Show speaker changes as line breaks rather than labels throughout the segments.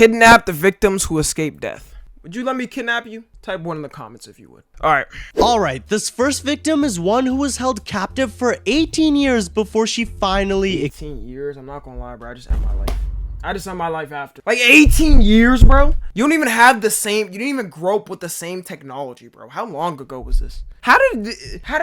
Kidnap the victims who escaped death. Would you let me kidnap you? Type 1 in the comments if you would.
Alright, this first victim is one who was held captive for 18 years before she finally...
18 years? I'm not gonna lie, bro. I just end my life. I just end my life after. Like 18 years, bro? You don't even have the same, you didn't even grow up with the same technology, bro. How long ago was this? How did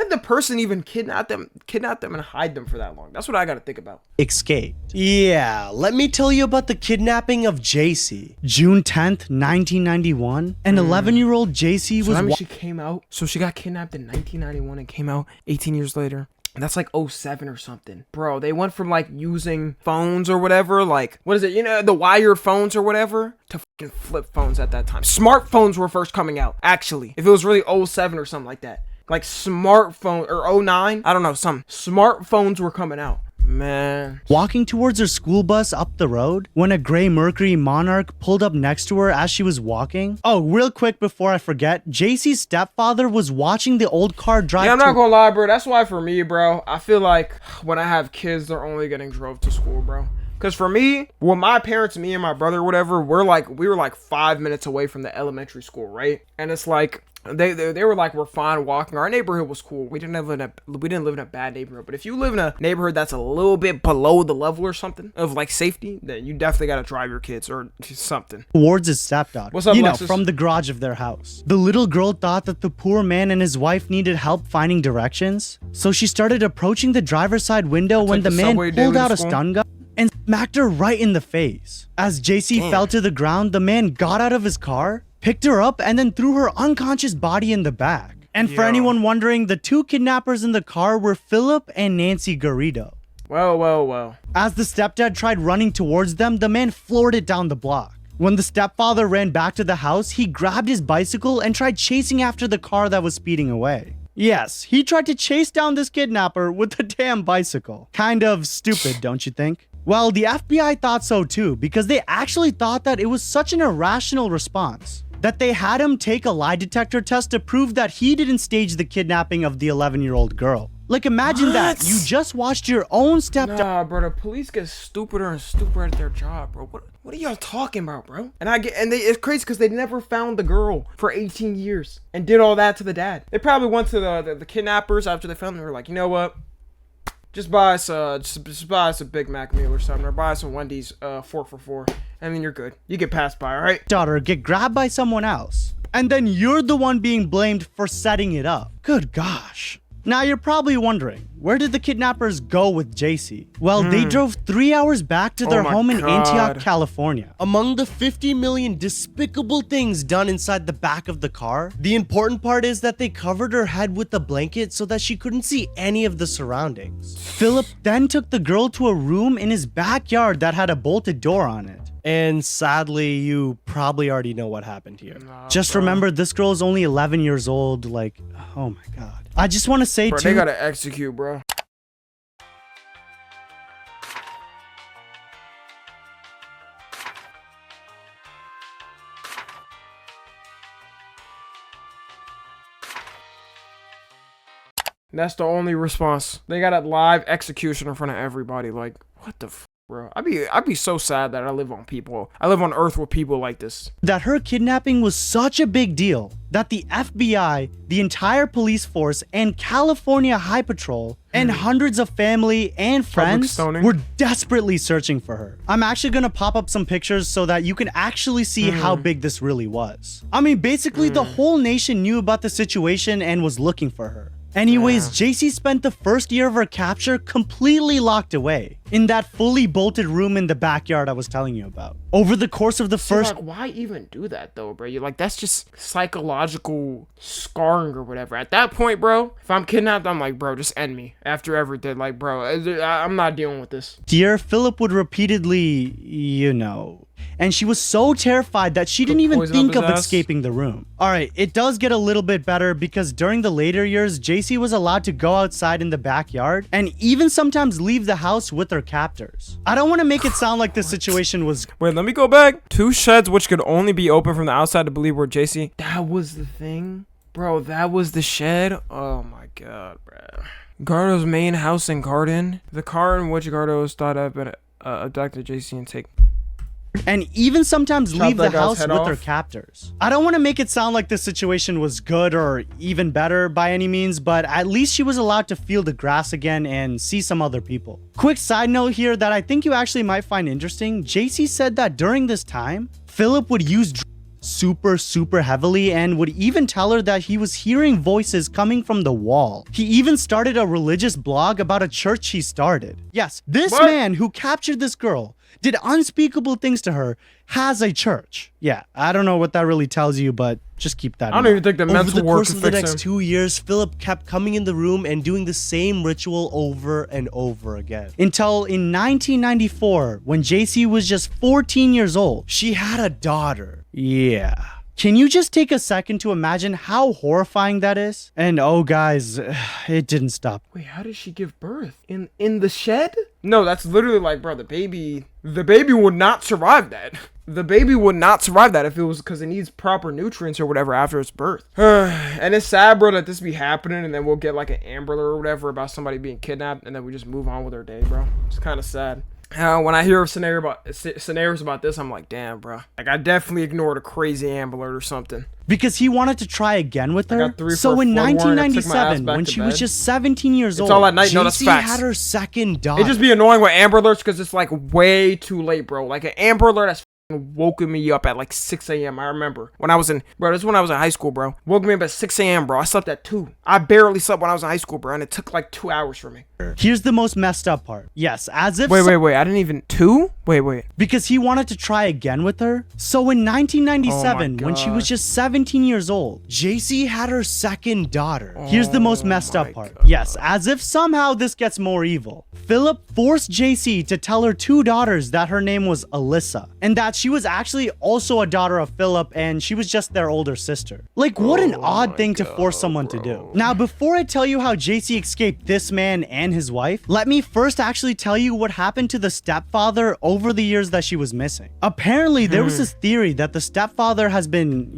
the person even kidnap them and hide them for that long? That's what I gotta think about.
Escaped. Yeah, let me tell you about the kidnapping of Jaycee. June 10th, 1991, an 11-year-old Jaycee was...
So that means she came out, so she got kidnapped in 1991 and came out 18 years later. That's like 07 or something. Bro, they went from like using phones or whatever, like, what is it, you know, the wired phones or whatever, to fucking flip phones at that time. Smartphones were first coming out, actually. If it was really 07 or something like that. Like smartphone, or 09, I don't know, some smartphones were coming out. Man.
Walking towards her school bus up the road when a gray Mercury Monarch pulled up next to her as she was walking. Oh, real quick before I forget, Jaycee's stepfather was watching the old car drive.
Yeah, I'm not gonna lie, bro. That's why for me, bro, I feel like when I have kids, they're only getting drove to school, bro. Because for me, well, my parents, me and my brother, whatever, we were like 5 minutes away from the elementary school, right? And it's like, they were like, we're fine walking. Our neighborhood was cool. We didn't live in a bad neighborhood. But if you live in a neighborhood that's a little bit below the level or something of like safety, then you definitely gotta drive your kids or something.
Towards his stepdaughter.
What's up, Lexus?
From the garage of their house. The little girl thought that the poor man and his wife needed help finding directions, so she started approaching the driver's side window when the man pulled out a stun gun and smacked her right in the face. As Jaycee fell to the ground, the man got out of his car, picked her up, and then threw her unconscious body in the back. And for anyone wondering, the two kidnappers in the car were Philip and Nancy Garrido.
Well.
As the stepdad tried running towards them, the man floored it down the block. When the stepfather ran back to the house, he grabbed his bicycle and tried chasing after the car that was speeding away. Yes, he tried to chase down this kidnapper with a damn bicycle. Kind of stupid, don't you think? Well, the FBI thought so too, because they actually thought that it was such an irrational response that they had him take a lie detector test to prove that he didn't stage the kidnapping of the 11-year-old girl. Like, imagine that. You just watched your own stepdaughter.
Nah, bro, the police get stupider and stupider at their job, bro. What are y'all talking about, bro? It's crazy because they never found the girl for 18 years and did all that to the dad. They probably went to the kidnappers after they found them. They were like, you know what? Just buy us a Big Mac meal or something, or buy us some Wendy's 4 for $4, and then you're good. You get passed by, all right?
Daughter get grabbed by someone else, and then you're the one being blamed for setting it up. Good gosh. Now you're probably wondering, where did the kidnappers go with Jaycee? Well, they drove 3 hours back to their home in Antioch, California. Among the 50 million despicable things done inside the back of the car, the important part is that they covered her head with a blanket so that she couldn't see any of the surroundings. Philip then took the girl to a room in his backyard that had a bolted door on it. And sadly, you probably already know what happened here. Just remember, this girl is only 11 years old. Like, oh my god. I just want to say
bro, they gotta execute, bro. That's the only response. They got a live execution in front of everybody. Like, what the bro? I'd be so sad that I live on Earth with people like this.
That her kidnapping was such a big deal that the FBI, the entire police force, and California High Patrol, and hundreds of family and friends were desperately searching for her. I'm actually gonna pop up some pictures so that you can actually see how big this really was. I mean, basically the whole nation knew about the situation and was looking for her. Anyways, Jaycee spent the first year of her capture completely locked away in that fully bolted room in the backyard I was telling you about. Over the course of the first...
Like, why even do that though, bro? You're like, that's just psychological scarring or whatever. At that point, bro, if I'm kidnapped, I'm like, bro, just end me. After everything, like, bro, I'm not dealing with this.
Dear Philip would repeatedly, and she was so terrified that she didn't even think of escaping the room. Alright, it does get a little bit better because during the later years, Jaycee was allowed to go outside in the backyard and even sometimes leave the house with her captors. I don't want to make it sound like this situation was...
Wait, let me go back. 2 sheds which could only be open from the outside to believe where Jaycee... That was the thing? Bro, that was the shed? Oh my god, bro. Gardo's main house and garden. The car in which Gardo's thought had been abducted Jaycee and taken...
and even sometimes
Chop
leave the
that guy's
house
head
with their
off.
captors. I don't want to make it sound like the situation was good or even better by any means, but at least she was allowed to feel the grass again and see some other people. Quick side note here that I think you actually might find interesting. Jaycee said that during this time, Philip would use super heavily and would even tell her that he was hearing voices coming from the wall. He even started a religious blog about a church he started. Yes, this man who captured this girl, did unspeakable things to her, has a church. Yeah, I don't know what that really tells you, but just keep that in mind.
I don't even think the mental
Over the
work
course
can
of the
fix
next
him.
2 years, Philip kept coming in the room and doing the same ritual over and over again.
Until in 1994, when Jaycee was just 14 years old.
She had a daughter.
Yeah. Can you just take a second to imagine how horrifying that is? And oh guys, it didn't stop.
Wait, how did she give birth? In the shed? No, that's literally like, bro, the baby would not survive that. The baby would not survive that if it was because it needs proper nutrients or whatever after its birth. And it's sad, bro, that this be happening and then we'll get like an Amber Alert or whatever about somebody being kidnapped and then we just move on with our day, bro. It's kind of sad. When I hear scenarios about this, I'm like, damn, bro. Like, I definitely ignored a crazy Amber Alert or something.
Because he wanted to try again with her.
got 3
So
for a
in
flood warrant. I took my ass
1997,
back
when
to
she was
bed.
just 17 years old.
It's all at night. No, that's
Jaycee
facts.
had her second daughter.
It just be annoying with Amber Alerts because it's like way too late, bro. Like an Amber Alert that's woken me up at like 6 a.m. I remember when I was in, bro, this is when I was in high school, bro. Woke me up at 6 a.m., bro. I slept at 2. I barely slept when I was in high school, bro, and it took like 2 hours for me.
Here's the most messed up part. Yes, as if
Wait. I didn't even 2? Wait.
because he wanted to try again with her. So in 1997, when she was
God.
just 17 years old.
Jaycee had her second daughter.
Here's the most messed
my
up part.
God.
Yes, as if somehow this gets more evil. Philip forced Jaycee to tell her 2 daughters that her name was Alyssa, and that she was actually also a daughter of Philip and she was just their older sister. Like, what an odd thing to force someone to do. Now, before I tell you how Jaycee escaped this man and his wife, let me first actually tell you what happened to the stepfather over the years that she was missing. Apparently, there was this theory that the stepfather has been,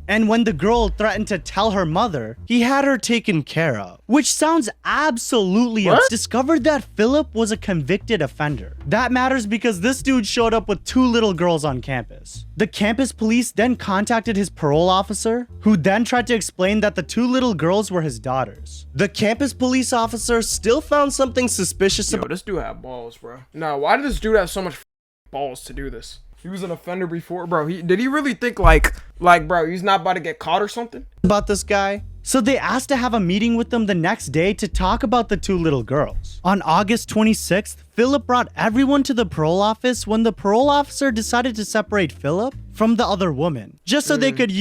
and when the girl threatened to tell her mother,
He had her taken care of.
which sounds absolutely discovered that Philip was a convicted offender. That matters because this dude showed up with 2 little girls on campus. The campus police then contacted his parole officer, who then tried to explain that the 2 little girls were his daughters.
The campus police officer still found something suspicious
Yo,
about
this dude had balls, bro. Nah, why did this dude have so much balls to do this? He was an offender before, bro. Did he really think like, bro, he's not about to get caught or something?
this guy.
So they asked to have a meeting with them the next day to talk about the 2 little girls. On August 26th, Philip brought everyone to the parole office when the parole officer decided to separate Philip from the other woman, just so they could,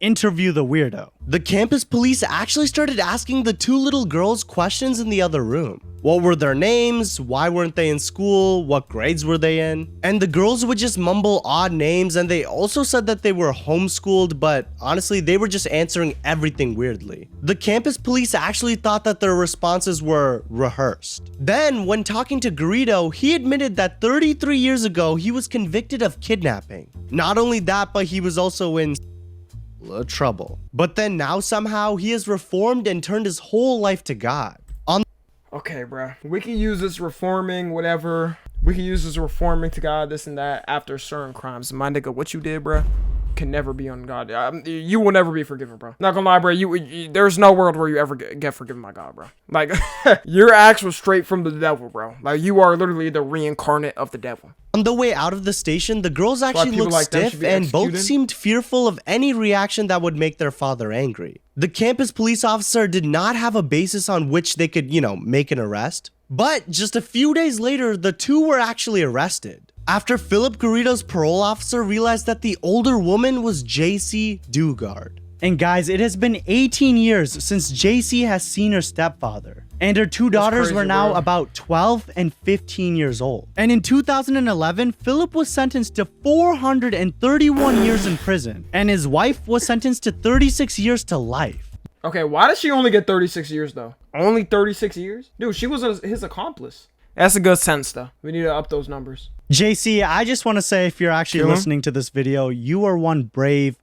interview the weirdo.
The campus police actually started asking the 2 little girls questions in the other room. What were their names? Why weren't they in school? What grades were they in? And the girls would just mumble odd names, and they also said that they were homeschooled, but honestly, they were just answering everything weirdly. The campus police actually thought that their responses were rehearsed. Then, when talking to Garrido, he admitted that 33 years ago, he was convicted of kidnapping. Not only that, but he was also in trouble. But then now somehow he has reformed and turned his whole life to God.
Okay, bro. We can use this reforming, whatever. We can use this reforming to God, this and that, after certain crimes. My nigga, what you did, bro, can never be on God. You will never be forgiven, bro. Not gonna lie, bro. There's no world where you ever get forgiven by God, bro. Like, your acts were straight from the devil, bro. Like, you are literally the reincarnate of the devil.
On the way out of the station, the girls actually
people
looked
like them should
stiff
be
and both
executed?
seemed fearful of any reaction that would make their father angry. The campus police officer did not have a basis on which they could, make an arrest. But just a few days later, the 2 were actually arrested. After Philip Garrido's parole officer realized that the older woman was Jaycee Dugard.
And guys, it has been 18 years since Jaycee has seen her stepfather. And her 2 daughters
crazy,
were now
bro.
about 12 and 15 years old. And in 2011, Philip was sentenced to 431 years in prison. And his wife was sentenced to 36 years to life.
Okay, why did she only get 36 years, though? Only 36 years? Dude, she was his accomplice. That's a good sentence, though. We need to up those numbers.
JC, I just want to say, if you're actually
Kill him?
listening to this video, you are one brave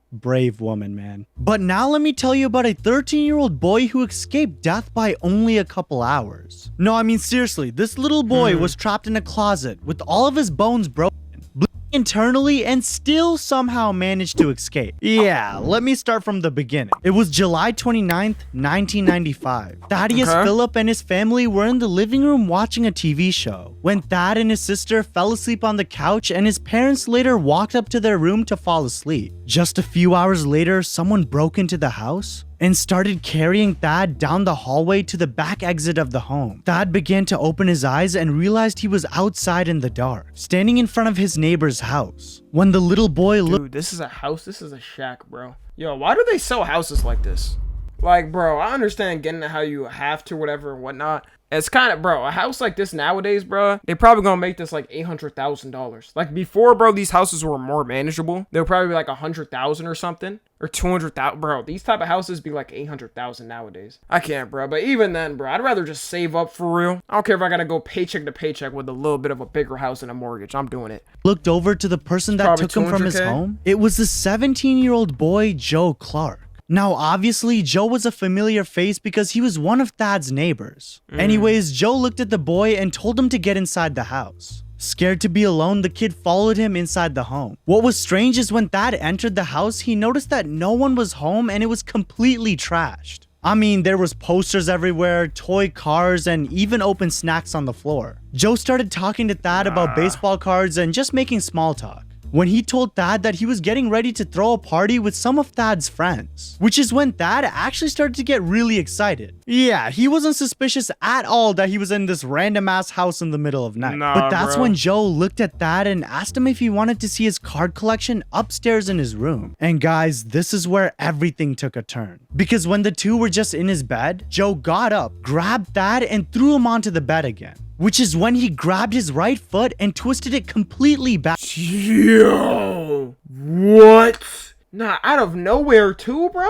woman, man. But now let me tell you about a 13-year-old boy who escaped death by only a couple hours. No, I mean seriously, this little boy was trapped in a closet with all of his bones broken, bleeding internally and still somehow managed to escape. Yeah, let me start from the beginning. It was July 29th, 1995. Thaddeus Phillip and his family were in the living room watching a TV show when Thad and his sister fell asleep on the couch, and his parents later walked up to their room to fall asleep. Just a few hours later, someone broke into the house and started carrying Thad down the hallway to the back exit of the home. Thad began to open his eyes and realized he was outside in the dark, standing in front of his neighbor's house. When the little boy looked—
Dude, this is a house. This is a shack, bro. Yo, why do they sell houses like this? Like, bro, I understand getting how you have to, whatever and whatnot. It's kind of, bro, a house like this nowadays, bro, they probably gonna make this like $800,000. Like before, bro, these houses were more manageable. They were probably like 100,000 or something, or 200,000. Bro, these type of houses be like 800,000 nowadays. I can't, bro. But even then, bro, I'd rather just save up for real. I don't care if I gotta go paycheck to paycheck with a little bit of a bigger house and a mortgage. I'm doing it.
Looked over to the person that took him from his home. It was the 17-year-old boy, Joe Clark. Now, obviously, Joe was a familiar face because he was one of Thad's neighbors. Anyways, Joe looked at the boy and told him to get inside the house. Scared to be alone, the kid followed him inside the home. What was strange is when Thad entered the house, he noticed that no one was home and it was completely trashed. I mean, there was posters everywhere, toy cars, and even open snacks on the floor. Joe started talking to Thad about baseball cards and just making small talk, when he told Thad that he was getting ready to throw a party with some of Thad's friends, which is when Thad actually started to get really excited. Yeah, he wasn't suspicious at all that he was in this random ass house in the middle of night. But that's when Joe looked at Thad and asked him if he wanted to see his card collection upstairs in his room. And guys, this is where everything took a turn. Because when the two were just in his bed, Joe got up, grabbed Thad, and threw him onto the bed again. Which is when he grabbed his right foot and twisted it completely back.
Yo, what? Nah, out of nowhere too, bro?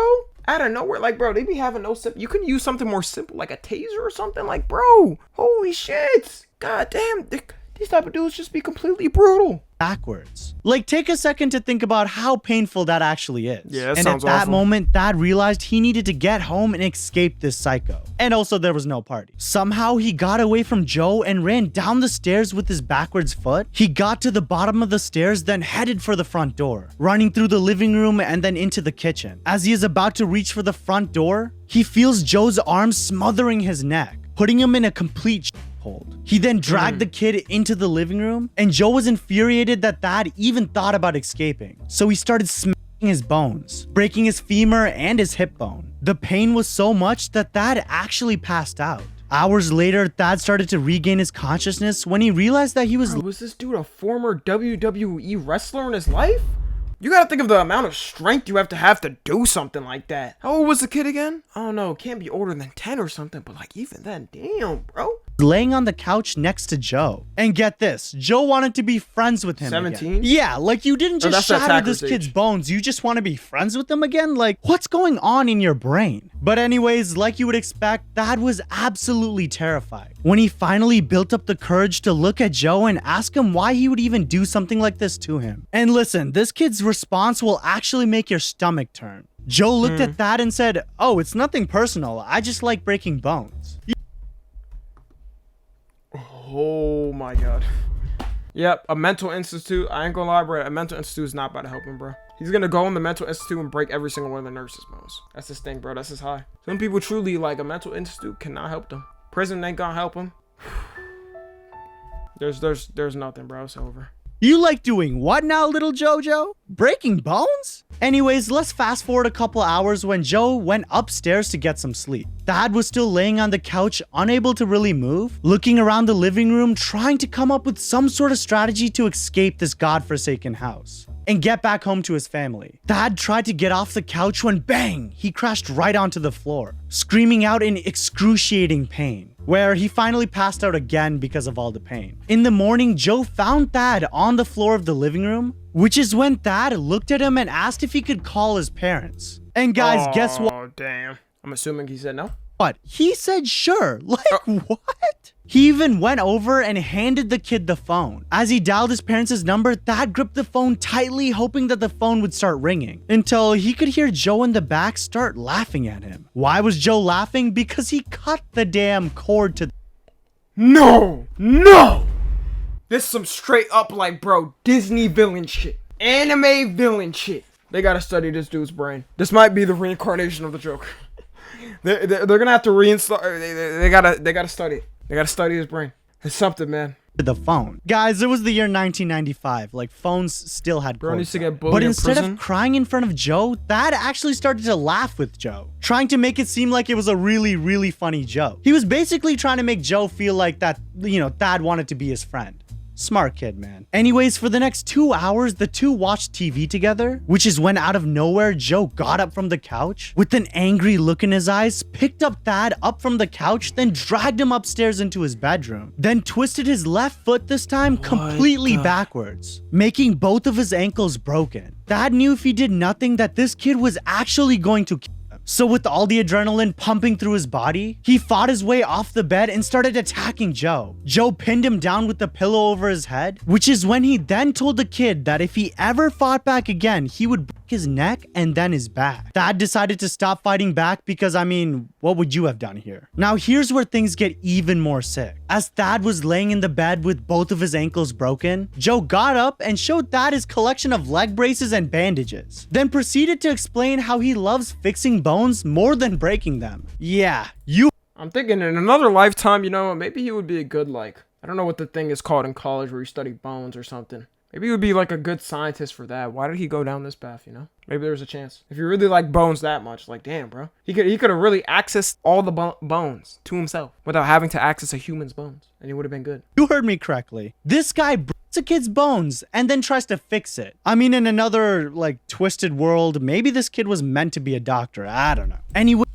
Out of nowhere, like, bro, they be having no simple. You can use something more simple, like a taser or something, like, bro. Holy shit. God damn, these type of dudes just be completely brutal.
Backwards. Like, take a second to think about how painful that actually is.
Yeah, that
and
sounds
at that
awful.
moment, Thad realized he needed to get home and escape this psycho. And also, there was no party. Somehow, he got away from Joe and ran down the stairs with his backwards foot. He got to the bottom of the stairs, then headed for the front door, running through the living room and then into the kitchen. As he is about to reach for the front door, he feels Joe's arms smothering his neck, putting him in a complete hold. He then dragged the kid into the living room, and Joe was infuriated that Thad even thought about escaping. So he started smashing his bones, breaking his femur and his hip bone. The pain was so much that Thad actually passed out. Hours later, Thad started to regain his consciousness when he realized that he was—
Bro, was this dude a former WWE wrestler in his life? You gotta think of the amount of strength you have to do something like that. How old was the kid again? I don't know, can't be older than 10 or something, but like even then, damn, bro.
laying on the couch next to Joe. And get this, Joe wanted to be friends with him
17?
again. Yeah, like you didn't just shatter this kid's
age.
bones, you just want to be friends with him again? Like, what's going on in your brain? But anyways, like you would expect, Thad was absolutely terrified when he finally built up the courage to look at Joe and ask him why he would even do something like this to him. And listen, this kid's response will actually make your stomach turn. Joe looked at Thad and said, "Oh, it's nothing personal. I just like breaking bones."
Oh my god. Yep, a mental institute. I ain't gonna lie, bro. A mental institute is not about to help him, bro. He's gonna go in the mental institute and break every single one of the nurses' bones. That's his thing, bro. That's his high. Some people truly, like, a mental institute cannot help them. Prison ain't gonna help him. There's nothing, bro. It's over.
You like doing what now, little Jojo? Breaking bones? Anyways, let's fast forward a couple hours when Joe went upstairs to get some sleep. Thad was still laying on the couch, unable to really move, looking around the living room, trying to come up with some sort of strategy to escape this godforsaken house and get back home to his family. Thad tried to get off the couch when bang, he crashed right onto the floor, screaming out in excruciating pain, where he finally passed out again because of all the pain. In the morning, Joe found Thad on the floor of the living room, which is when Thad looked at him and asked if he could call his parents. And guys, guess what?
Oh, damn. I'm assuming he said no?
What? He said sure. Like, what? He even went over and handed the kid the phone. As he dialed his parents' number, Thad gripped the phone tightly, hoping that the phone would start ringing, until he could hear Joe in the back start laughing at him. Why was Joe laughing? Because he cut the damn cord to—
No! No! This is some straight up, like, bro, Disney villain shit. Anime villain shit. They gotta study this dude's brain. This might be the reincarnation of the Joker. They're gonna have to reinstall. They gotta study it. They gotta study his brain. It's something, man.
The phone. Guys, it was the year 1995. Like, phones still had
Bro
cords
needs to
on
get
it.
bullied
But
in
instead
prison.
of crying in front of Joe, Thad actually started to laugh with Joe, trying to make it seem like it was a really, really funny joke. He was basically trying to make Joe feel like that, you know, Thad wanted to be his friend. Smart kid, man. Anyways, for the next 2 hours, the two watched TV together, which is when out of nowhere, Joe got up from the couch with an angry look in his eyes, picked up Thad up from the couch, then dragged him upstairs into his bedroom, then twisted his left foot this time completely backwards, making both of his ankles broken. Thad knew if he did nothing that this kid was actually going to kill him. So with all the adrenaline pumping through his body, he fought his way off the bed and started attacking Joe. Joe pinned him down with the pillow over his head, which is when he then told the kid that if he ever fought back again, he would break his neck and then his back. Thad decided to stop fighting back because, I mean, what would you have done here? Now here's where things get even more sick. As Thad was laying in the bed with both of his ankles broken, Joe got up and showed Thad his collection of leg braces and bandages, then proceeded to explain how he loves fixing bones more than breaking them. Yeah,
I'm thinking in another lifetime, you know, maybe he would be a good, like, I don't know what the thing is called in college where you study bones or something. Maybe he would be like a good scientist for that. Why did he go down this path, you know? Maybe there's a chance. If you really like bones that much, like, damn, bro. He could have really accessed all the bones to himself without having to access a human's bones. And he would have been good.
You heard me correctly. This guy breaks a kid's bones and then tries to fix it. I mean, in another, like, twisted world, maybe this kid was meant to be a doctor. I don't know. Anyway.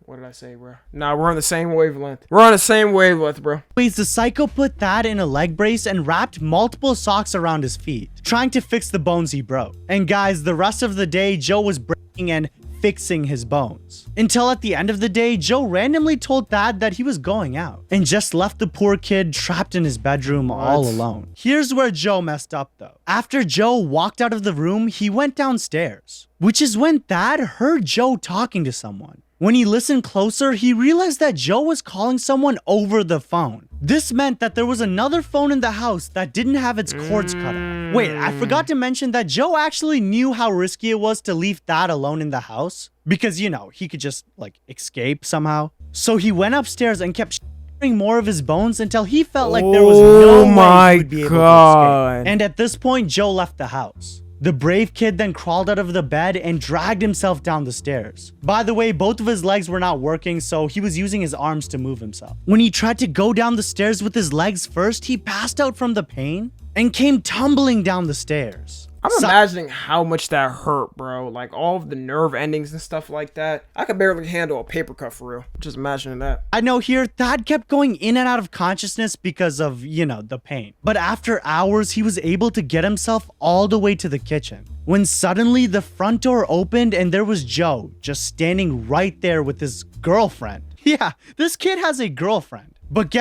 What did I say, bro? Nah, we're on the same wavelength. We're on the same wavelength, bro.
The psycho put Thad in a leg brace and wrapped multiple socks around his feet, trying to fix the bones he broke. And guys, the rest of the day, Joe was breaking and fixing his bones. Until at the end of the day, Joe randomly told Thad that he was going out and just left the poor kid trapped in his bedroom all alone. Here's where Joe messed up though. After Joe walked out of the room, he went downstairs, which is when Thad heard Joe talking to someone. When he listened closer, he realized that Joe was calling someone over the phone. This meant that there was another phone in the house that didn't have its cords cut off. Wait, I forgot to mention that Joe actually knew how risky it was to leave Thad alone in the house because, you know, he could just, like, escape somehow. So he went upstairs and kept shattering more of his bones until he felt like there was no way he would be able to escape. And at this point, Joe left the house. The brave kid then crawled out of the bed and dragged himself down the stairs. By the way, both of his legs were not working, so he was using his arms to move himself. When he tried to go down the stairs with his legs first, he passed out from the pain and came tumbling down the stairs.
I'm imagining how much that hurt, bro. Like, all of the nerve endings and stuff like that. I could barely handle a paper cut for real. Just imagining that.
I know here, Thad kept going in and out of consciousness because of, you know, the pain. But after hours, he was able to get himself all the way to the kitchen, when suddenly the front door opened and there was Joe just standing right there with his girlfriend. Yeah, this kid has a girlfriend. But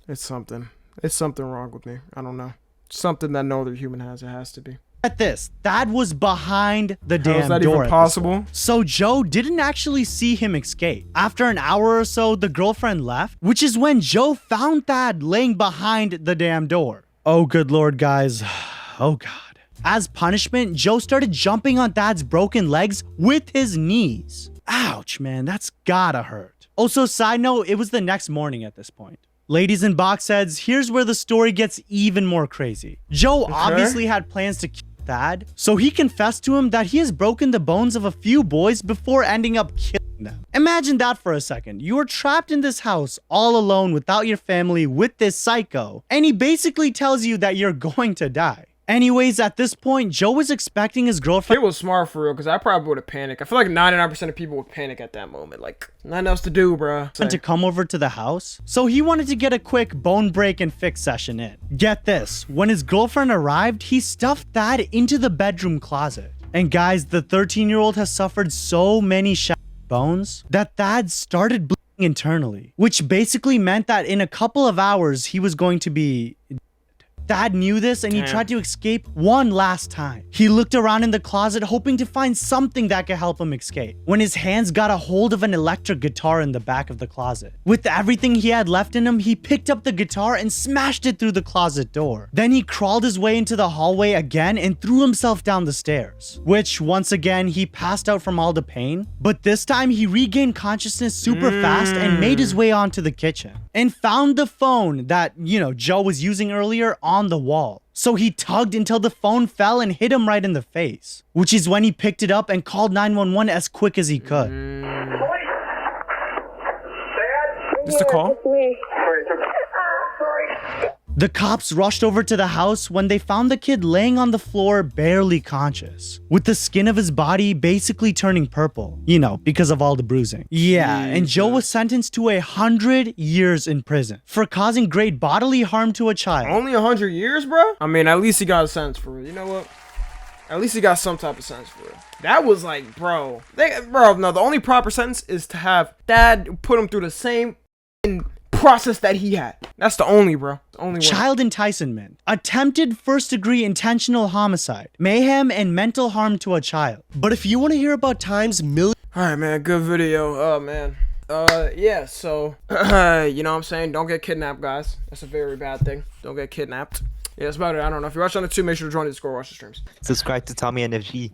It's something. It's something wrong with me. I don't know. Something that no other human has. It has to be.
Get this, Thad was behind the damn door.
How is that even possible?
So Joe didn't actually see him escape. After an hour or so, the girlfriend left, which is when Joe found Thad laying behind the damn door. Oh, good Lord, guys. Oh, God. As punishment, Joe started jumping on Thad's broken legs with his knees. Ouch, man, that's gotta hurt. Also, side note, it was the next morning at this point. Ladies and box heads, here's where the story gets even more crazy. Joe obviously had plans to kill Thad, so he confessed to him that he has broken the bones of a few boys before ending up killing them. Imagine that for a second. You are trapped in this house all alone without your family with this psycho, and he basically tells you that you're going to die. Anyways, at this point, Joe was expecting his girlfriend.
It was smart for real, because I probably would have panicked. I feel like 99% of people would panic at that moment. Like, nothing else to do, bruh.
To come over to the house, so he wanted to get a quick bone break and fix session in. Get this, when his girlfriend arrived, he stuffed Thad into the bedroom closet. And guys, the 13-year-old has suffered so many shattered bones that Thad started bleeding internally, which basically meant that in a couple of hours, he was going to be... Thad knew this and he tried to escape one last time. He looked around in the closet hoping to find something that could help him escape, when his hands got a hold of an electric guitar in the back of the closet. With everything he had left in him, he picked up the guitar and smashed it through the closet door. Then he crawled his way into the hallway again and threw himself down the stairs, which once again he passed out from all the pain, but this time he regained consciousness super fast and made his way onto the kitchen and found the phone that, Joe was using earlier on the wall. So he tugged until the phone fell and hit him right in the face, which is when he picked it up and called 911 as quick as he could.
Is this the call?
The cops rushed over to the house when they found the kid laying on the floor barely conscious, with the skin of his body basically turning purple, because of all the bruising. Yeah, and Joe was sentenced to 100 years in prison for causing great bodily harm to a child.
Only 100 years, bro? I mean, at least he got a sentence for it. You know what? At least he got some type of sentence for it. That was like, no, the only proper sentence is to have Dad put him through the same process that he had. That's the only, bro. The only
child enticement, attempted first-degree intentional homicide, mayhem, and mental harm to a child.
But if you want to hear about times
All right, man. Good video. Oh, man. Yeah, so, you know what I'm saying? Don't get kidnapped, guys. That's a very bad thing. Don't get kidnapped. Yeah, that's about it. I don't know. If you're watching on the 2, make sure to join the Discord, watch the streams.
Subscribe to Tommy NFG.